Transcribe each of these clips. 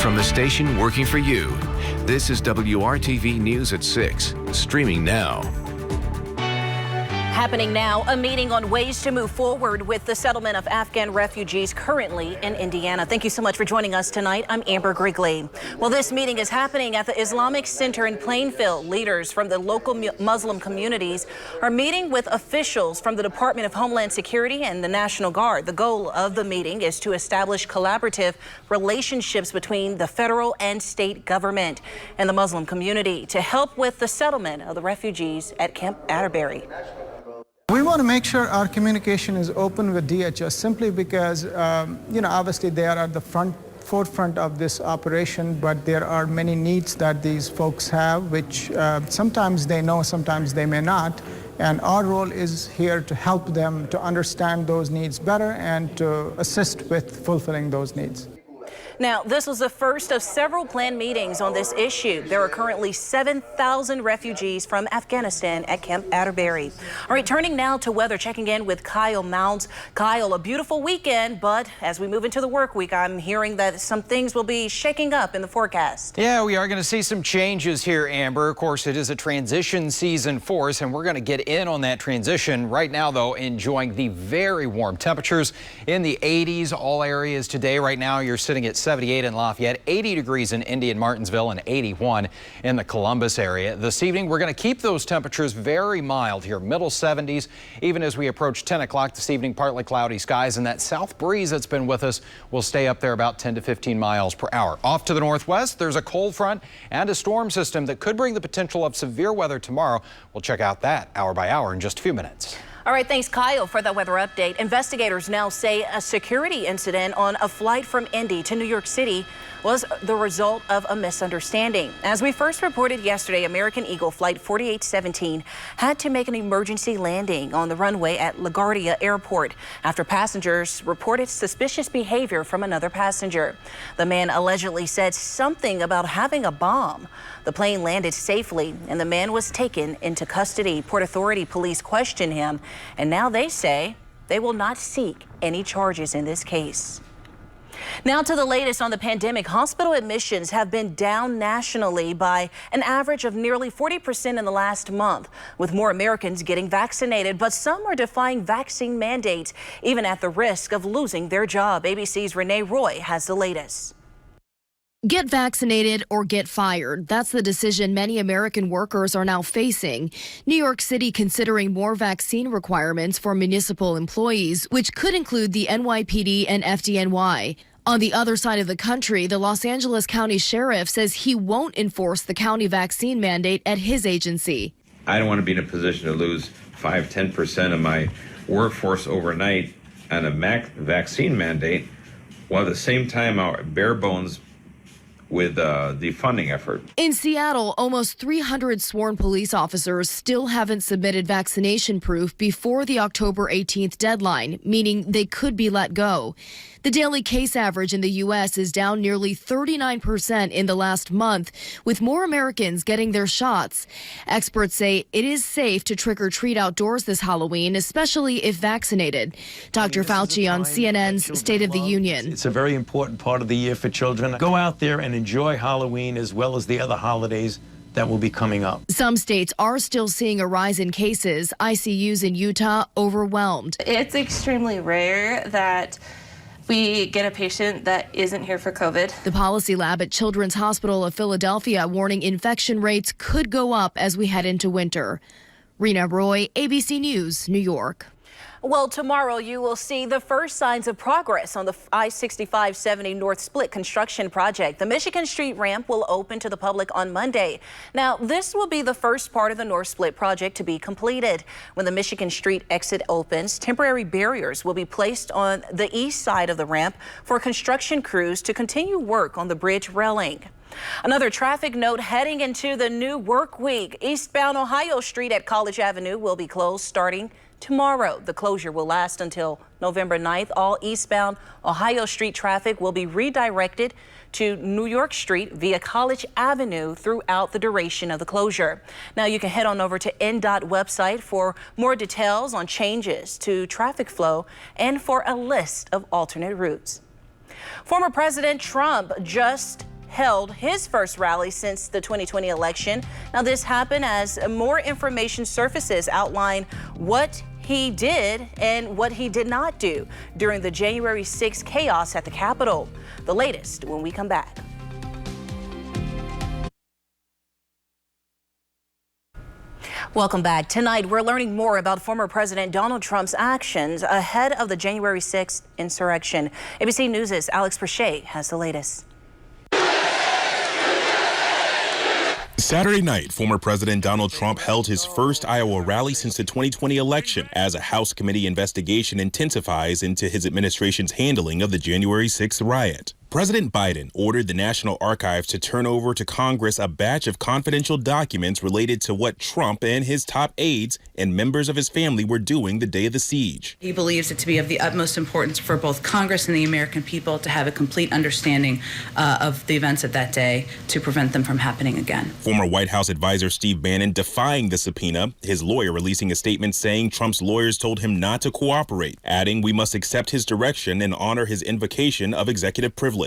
From the station working for you, this is WRTV News at 6, streaming now. Happening now, a meeting on ways to move forward with the settlement of Afghan refugees currently in Indiana. Thank you so much for joining us tonight. I'm Amber Grigley. Well, this meeting is happening at the Islamic Center in Plainfield. Leaders from the local Muslim communities are meeting with officials from the Department of Homeland Security and the National Guard. The goal of the meeting is to establish collaborative relationships between the federal and state government and the Muslim community to help with the settlement of the refugees at Camp Atterbury. We want to make sure our communication is open with DHS simply because, obviously they are at the forefront of this operation, but there are many needs that these folks have, which sometimes they know, sometimes they may not. And our role is here to help them to understand those needs better and to assist with fulfilling those needs. Now, this was the first of several planned meetings on this issue. There are currently 7,000 refugees from Afghanistan at Camp Atterbury. All right, turning now to weather, checking in with Kyle Mounds. Kyle, a beautiful weekend, but as we move into the work week, I'm hearing that some things will be shaking up in the forecast. Yeah, we are going to see some changes here, Amber. Of course, it is a transition season for us, and we're going to get in on that transition. Right now, though, enjoying the very warm temperatures in the 80s, all areas today. Right now, you're sitting at 78 in Lafayette, 80 degrees in Indy and Martinsville, and 81 in the Columbus area. This evening, we're going to keep those temperatures very mild here, middle 70s, even as we approach 10 o'clock this evening, partly cloudy skies, and that south breeze that's been with us will stay up there about 10 to 15 miles per hour. Off to the northwest, there's a cold front and a storm system that could bring the potential of severe weather tomorrow. We'll check out that hour by hour in just a few minutes. All right, thanks, Kyle, for the weather update. Investigators now say a security incident on a flight from Indy to New York City was the result of a misunderstanding. As we first reported yesterday, American Eagle Flight 4817 had to make an emergency landing on the runway at LaGuardia Airport after passengers reported suspicious behavior from another passenger. The man allegedly said something about having a bomb. The plane landed safely and the man was taken into custody. Port Authority police questioned him, and now they say they will not seek any charges in this case. Now to the latest on the pandemic. Hospital admissions have been down nationally by an average of nearly 40% in the last month, with more Americans getting vaccinated, but some are defying vaccine mandates, even at the risk of losing their job. ABC's Renee Roy has the latest. Get vaccinated or get fired. That's the decision many American workers are now facing. New York City considering more vaccine requirements for municipal employees, which could include the NYPD and FDNY. On the other side of the country, the Los Angeles County Sheriff says he won't enforce the county vaccine mandate at his agency. I don't want to be in a position to lose 5-10% of my workforce overnight on a vaccine mandate, while at the same time our bare bones with the funding effort. In Seattle, almost 300 sworn police officers still haven't submitted vaccination proof before the October 18th deadline, meaning they could be let go. The daily case average in the U.S. is down nearly 39% in the last month, with more Americans getting their shots. Experts say it is safe to trick or treat outdoors this Halloween, especially if vaccinated. Dr. Fauci on CNN's State of the Union. It's a very important part of the year for children. Go out there and enjoy Halloween as well as the other holidays that will be coming up. Some states are still seeing a rise in cases. ICUs in Utah overwhelmed. It's extremely rare that we get a patient that isn't here for COVID. The policy lab at Children's Hospital of Philadelphia warning infection rates could go up as we head into winter. Rena Roy, ABC News, New York. Well, tomorrow you will see the first signs of progress on the I-65-70 North Split construction project. The Michigan Street ramp will open to the public on Monday. Now, this will be the first part of the North Split project to be completed. When the Michigan Street exit opens, temporary barriers will be placed on the east side of the ramp for construction crews to continue work on the bridge railing. Another traffic note heading into the new work week. Eastbound Ohio Street at College Avenue will be closed starting tomorrow. The closure will last until November 9th. All eastbound Ohio Street traffic will be redirected to New York Street via College Avenue throughout the duration of the closure. Now you can head on over to NDOT website for more details on changes to traffic flow and for a list of alternate routes. Former President Trump just held his first rally since the 2020 election. Now, this happened as more information surfaces outline what he did and what he did not do during the January 6th chaos at the Capitol. The latest when we come back. Welcome back. Tonight, we're learning more about former President Donald Trump's actions ahead of the January 6th insurrection. ABC News' Alex Perchet has the latest. Saturday night, former President Donald Trump held his first Iowa rally since the 2020 election as a House committee investigation intensifies into his administration's handling of the January 6th riot. President Biden ordered the National Archives to turn over to Congress a batch of confidential documents related to what Trump and his top aides and members of his family were doing the day of the siege. He believes it to be of the utmost importance for both Congress and the American people to have a complete understanding of the events of that day to prevent them from happening again. Former White House advisor Steve Bannon defying the subpoena, his lawyer releasing a statement saying Trump's lawyers told him not to cooperate, adding we must accept his direction and honor his invocation of executive privilege.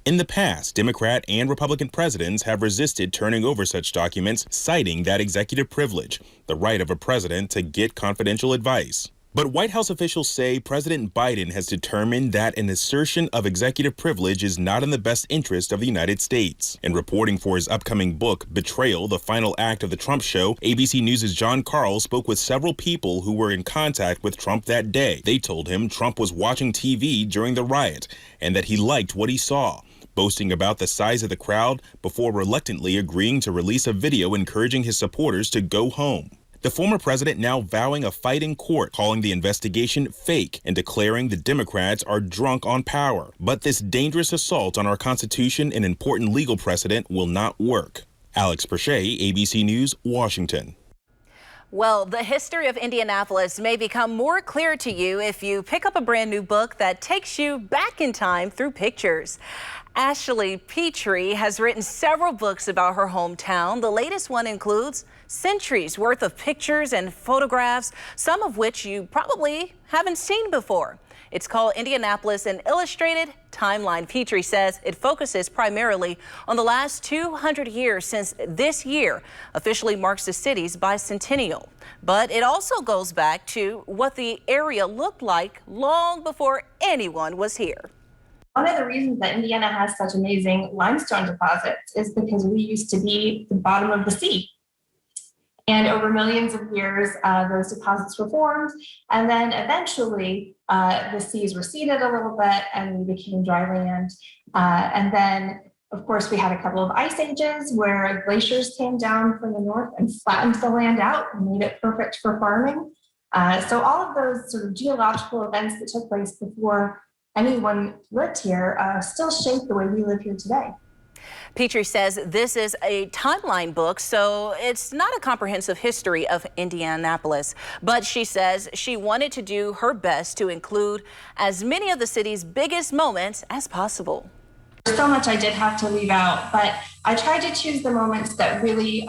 In the past, Democrat and Republican presidents have resisted turning over such documents, citing that executive privilege, the right of a president to get confidential advice. But White House officials say President Biden has determined that an assertion of executive privilege is not in the best interest of the United States. In reporting for his upcoming book, Betrayal, the Final Act of the Trump Show, ABC News' John Carl spoke with several people who were in contact with Trump that day. They told him Trump was watching TV during the riot and that he liked what he saw, boasting about the size of the crowd before reluctantly agreeing to release a video encouraging his supporters to go home. The former president now vowing a fight in court, calling the investigation fake and declaring the Democrats are drunk on power. But this dangerous assault on our Constitution and important legal precedent will not work. Alex Perchet, ABC News, Washington. Well, the history of Indianapolis may become more clear to you if you pick up a brand new book that takes you back in time through pictures. Ashley Petrie has written several books about her hometown. The latest one includes centuries worth of pictures and photographs, some of which you probably haven't seen before. It's called Indianapolis, an illustrated timeline. Petrie says it focuses primarily on the last 200 years since this year officially marks the city's bicentennial. But it also goes back to what the area looked like long before anyone was here. One of the reasons that Indiana has such amazing limestone deposits is because we used to be the bottom of the sea. And over millions of years, those deposits were formed. And then eventually the seas receded a little bit and we became dry land. And then, of course, we had a couple of ice ages where glaciers came down from the north and flattened the land out and made it perfect for farming. So all of those sort of geological events that took place before anyone lived here still shape the way we live here today. Petrie says this is a timeline book, so it's not a comprehensive history of Indianapolis. But she says she wanted to do her best to include as many of the city's biggest moments as possible. There's so much I did have to leave out, but I tried to choose the moments that really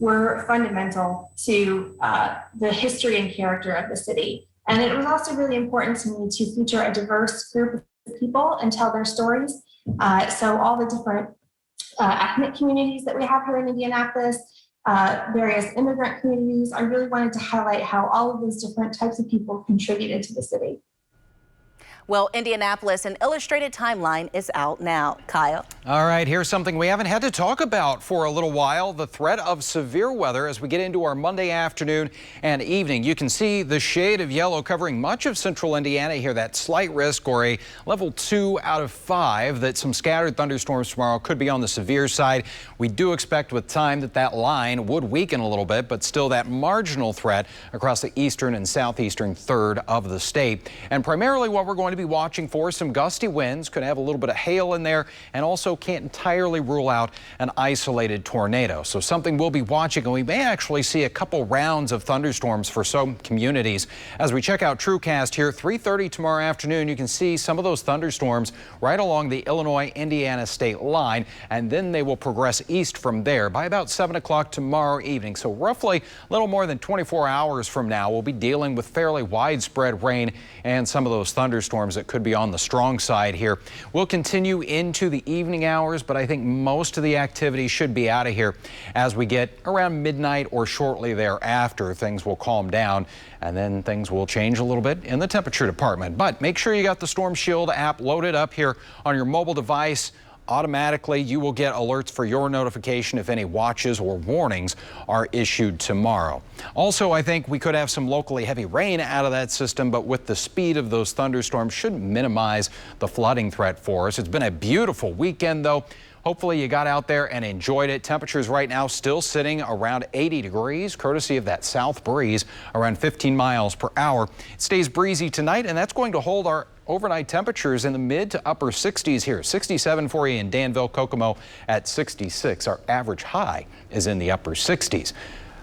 were fundamental to the history and character of the city. And it was also really important to me to feature a diverse group of people and tell their stories. So all the different ethnic communities that we have here in Indianapolis, various immigrant communities, I really wanted to highlight how all of those different types of people contributed to the city. Well, Indianapolis, an illustrated timeline is out now. Kyle. All right, here's something we haven't had to talk about for a little while, the threat of severe weather as we get into our Monday afternoon and evening. You can see the shade of yellow covering much of central Indiana here, that slight risk or a level 2 out of 5 that some scattered thunderstorms tomorrow could be on the severe side. We do expect with time that line would weaken a little bit, but still that marginal threat across the eastern and southeastern third of the state. And primarily what we're going to be watching for some gusty winds, could have a little bit of hail in there, and also can't entirely rule out an isolated tornado. So something we'll be watching, and we may actually see a couple rounds of thunderstorms for some communities. As we check out TrueCast here, 3:30 tomorrow afternoon, you can see some of those thunderstorms right along the Illinois-Indiana state line, and then they will progress east from there by about 7 o'clock tomorrow evening. So roughly a little more than 24 hours from now, we'll be dealing with fairly widespread rain and some of those thunderstorms that could be on the strong side here. We'll continue into the evening hours, but I think most of the activity should be out of here as we get around midnight or shortly thereafter. Things will calm down and then things will change a little bit in the temperature department. But make sure you got the Storm Shield app loaded up here on your mobile device. Automatically, you will get alerts for your notification if any watches or warnings are issued tomorrow. Also, I think we could have some locally heavy rain out of that system, but with the speed of those thunderstorms should minimize the flooding threat for us. It's been a beautiful weekend, though. Hopefully you got out there and enjoyed it. Temperatures right now still sitting around 80 degrees, courtesy of that south breeze around 15 miles per hour. It stays breezy tonight, and that's going to hold our overnight temperatures in the mid to upper 60s here. 67 for you in Danville, Kokomo at 66. Our average high is in the upper 60s.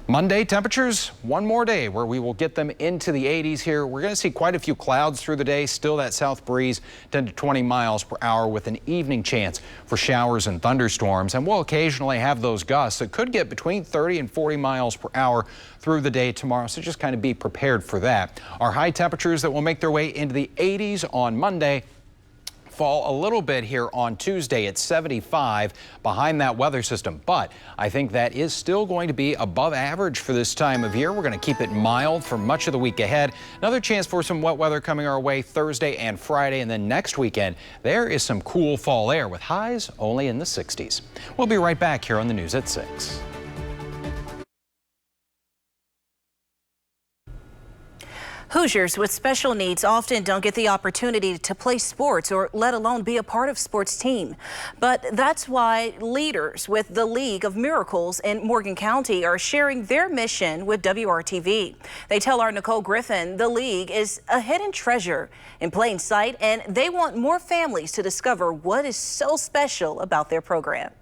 Monday temperatures, one more day where we will get them into the 80s here. We're going to see quite a few clouds through the day. Still that south breeze 10 to 20 miles per hour with an evening chance for showers and thunderstorms. And we'll occasionally have those gusts that could get between 30 and 40 miles per hour through the day tomorrow. So just kind of be prepared for that. Our high temperatures that will make their way into the 80s on Monday fall a little bit here on Tuesday at 75 behind that weather system, but I think that is still going to be above average for this time of year. We're going to keep it mild for much of the week ahead. Another chance for some wet weather coming our way Thursday and Friday, and then next weekend there is some cool fall air with highs only in the 60s. We'll be right back here on the news at 6. Hoosiers with special needs often don't get the opportunity to play sports or let alone be a part of sports team. But that's why leaders with the League of Miracles in Morgan County are sharing their mission with WRTV. They tell our Nicole Griffin the league is a hidden treasure in plain sight, and they want more families to discover what is so special about their program.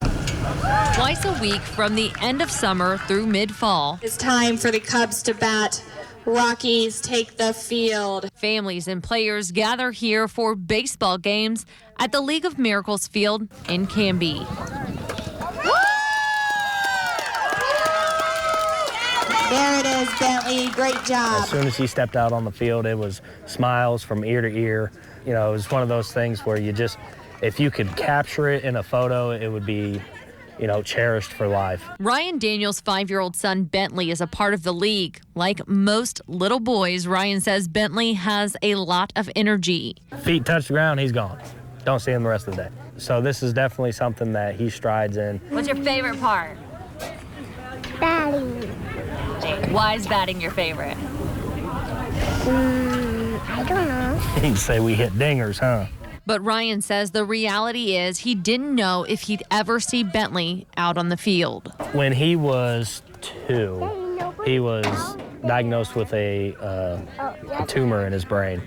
Twice a week from the end of summer through mid-fall. It's time for the Cubs to bat. Rockies take the field. Families and players gather here for baseball games at the League of Miracles field in Canby. There it is, Bentley. Great job. As soon as he stepped out on the field, it was smiles from ear to ear. You know, it was one of those things where you just, if you could capture it in a photo, it would be, you know, cherished for life. Ryan Daniels' 5-year-old son Bentley is a part of the league. Like most little boys, Ryan says Bentley has a lot of energy. Feet touch the ground, he's gone. Don't see him the rest of the day. So this is definitely something that he strides in. What's your favorite part? Batting. Why is batting your favorite? I don't know. He'd say we hit dingers, huh? But Ryan says the reality is he didn't know if he'd ever see Bentley out on the field. When he was 2, he was diagnosed with a tumor in his brain.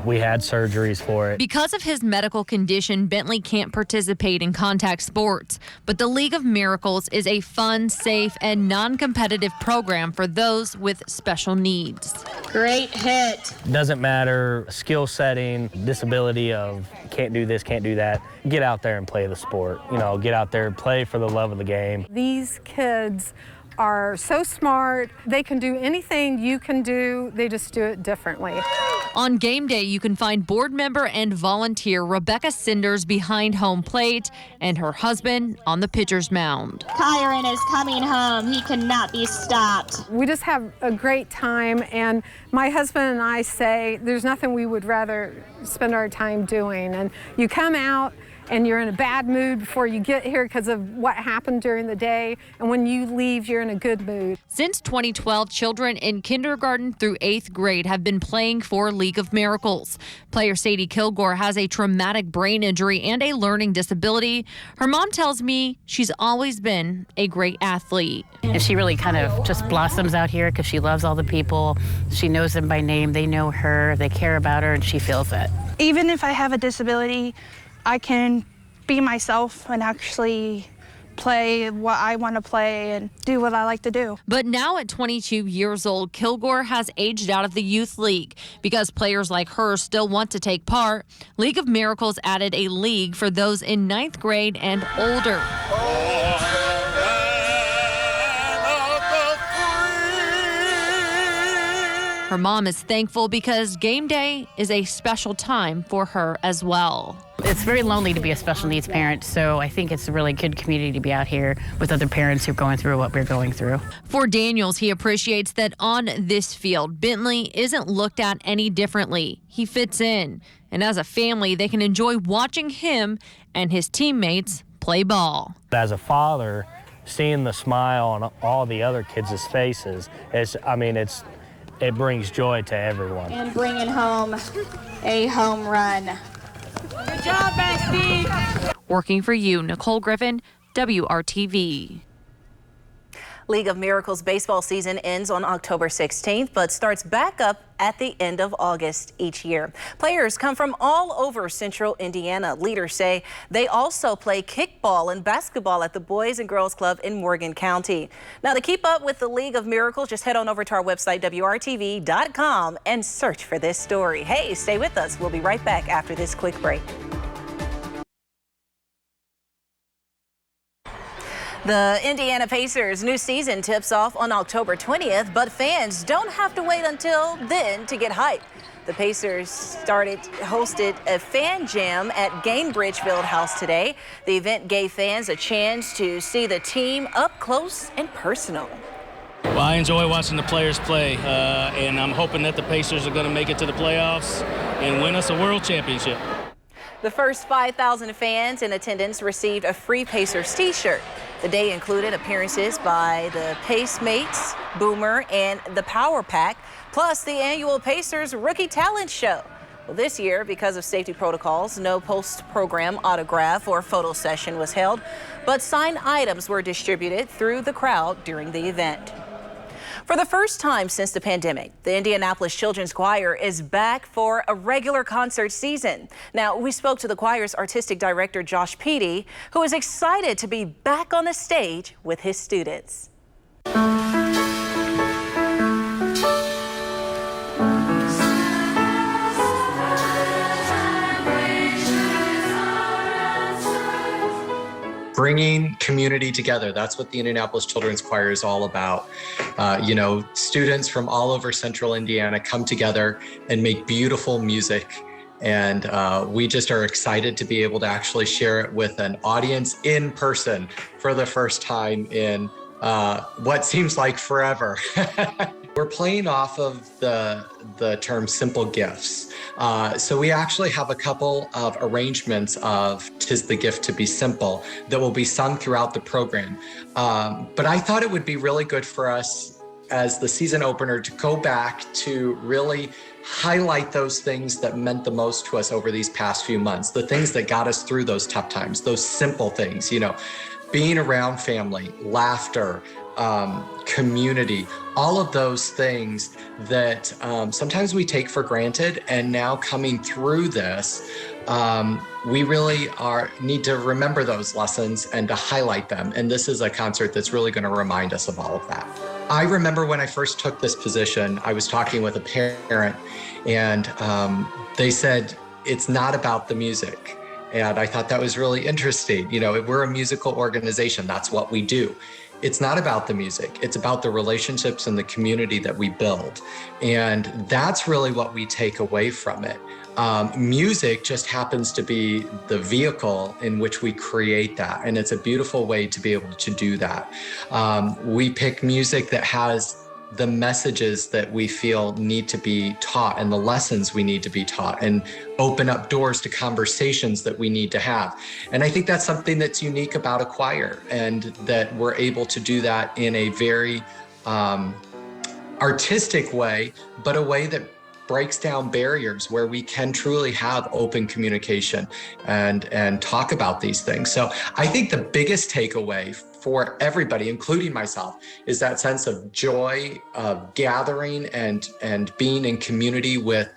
We had surgeries for it. Because of his medical condition, Bentley can't participate in contact sports. But the League of Miracles is a fun, safe, and non-competitive program for those with special needs. Great hit. Doesn't matter skill setting, disability of can't do this, can't do that. Get out there and play the sport. You know, get out there and play for the love of the game. These kids are so smart. They can do anything you can do. They just do it differently. On game day, you can find board member and volunteer Rebecca Cinders behind home plate and her husband on the pitcher's mound. Kyron is coming home. He cannot be stopped. We just have a great time, and my husband and I say there's nothing we would rather spend our time doing. And you come out and you're in a bad mood before you get here because of what happened during the day, and when you leave, you're in a good mood. Since 2012, children in kindergarten through 8th grade have been playing for League of Miracles. Player Sadie Kilgore has a traumatic brain injury and a learning disability. Her mom tells me she's always been a great athlete. And she really kind of just blossoms out here because she loves all the people. She knows them by name. They know her. They care about her, and she feels it. Even if I have a disability, I can be myself and actually play what I want to play and do what I like to do. But now at 22 years old, Kilgore has aged out of the youth league. Because players like her still want to take part, League of Miracles added a league for those in 9th grade and older. Her mom is thankful because game day is a special time for her as well. it's very lonely to be a special needs parent, so I think it's a really good community to be out here with other parents who are going through what we're going through. For Daniels, he appreciates that on this field, Bentley isn't looked at any differently. He fits in, and as a family, they can enjoy watching him and his teammates play ball. As a father, seeing the smile on all the other kids' faces, it brings joy to everyone. And bringing home a home run. Good job, bestie. Working for you, Nicole Griffin, WRTV. League of Miracles baseball season ends on October 16th, but starts back up at the end of August each year. Players come from all over central Indiana. Leaders say they also play kickball and basketball at the Boys and Girls Club in Morgan County. Now, to keep up with the League of Miracles, just head on over to our website, WRTV.com, and search for this story. Hey, stay with us. We'll be right back after this quick break. The Indiana Pacers' new season tips off on October 20th, but fans don't have to wait until then to get hyped. The Pacers hosted a fan jam at Gainbridge Fieldhouse today. The event gave fans a chance to see the team up close and personal. Well, I enjoy watching the players play, and I'm hoping that the Pacers are going to make it to the playoffs and win us a world championship. The first 5,000 fans in attendance received a free Pacers t-shirt. The day included appearances by the Pacemates, Boomer, and the Power Pack, plus the annual Pacers Rookie Talent Show. Well, this year, because of safety protocols, no post-program autograph or photo session was held, but signed items were distributed through the crowd during the event. For the first time since the pandemic, the Indianapolis Children's Choir is back for a regular concert season. Now, we spoke to the choir's artistic director, Josh Peedy, who is excited to be back on the stage with his students. Bringing community together. That's what the Indianapolis Children's Choir is all about. Students from all over central Indiana come together and make beautiful music. And we just are excited to be able to actually share it with an audience in person for the first time in what seems like forever. We're playing off of the term simple gifts. So we actually have a couple of arrangements of "'Tis the Gift to Be Simple" that will be sung throughout the program. But I thought it would be really good for us as the season opener to go back to really highlight those things that meant the most to us over these past few months, the things that got us through those tough times, those simple things, being around family, laughter, community, all of those things that sometimes we take for granted. And now coming through this, we really need to remember those lessons and to highlight them. And this is a concert that's really going to remind us of all of that. I remember when I first took this position, I was talking with a parent and they said, it's not about the music. And I thought that was really interesting. We're a musical organization. That's what we do. It's not about the music. It's about the relationships and the community that we build. And that's really what we take away from it. Music just happens to be the vehicle in which we create that. And it's a beautiful way to be able to do that. We pick music that has the messages that we feel need to be taught and the lessons we need to be taught and open up doors to conversations that we need to have. And I think that's something that's unique about a choir, and that we're able to do that in a very artistic way, but a way that breaks down barriers where we can truly have open communication and talk about these things. So I think the biggest takeaway for everybody, including myself, is that sense of joy of gathering and being in community with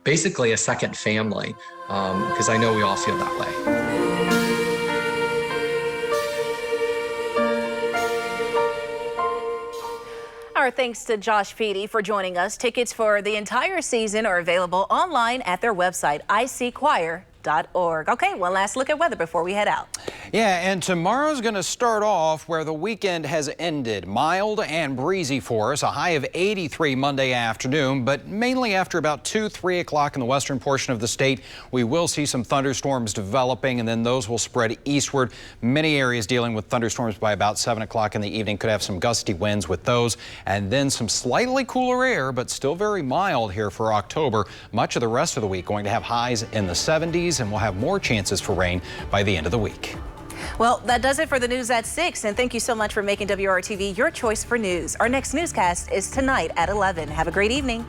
basically a second family, because I know we all feel that way. Our thanks to Josh Peedy for joining us. Tickets for the entire season are available online at their website, icchoir.com. Okay, one last look at weather before we head out. Yeah, and tomorrow's going to start off where the weekend has ended. Mild and breezy for us, a high of 83 Monday afternoon, but mainly after about 2, 3 o'clock in the western portion of the state, we will see some thunderstorms developing, and then those will spread eastward. Many areas dealing with thunderstorms by about 7 o'clock in the evening could have some gusty winds with those, and then some slightly cooler air, but still very mild here for October. Much of the rest of the week going to have highs in the 70s, and we'll have more chances for rain by the end of the week. Well, that does it for the news at 6, and thank you so much for making WRTV your choice for news. Our next newscast is tonight at 11. Have a great evening.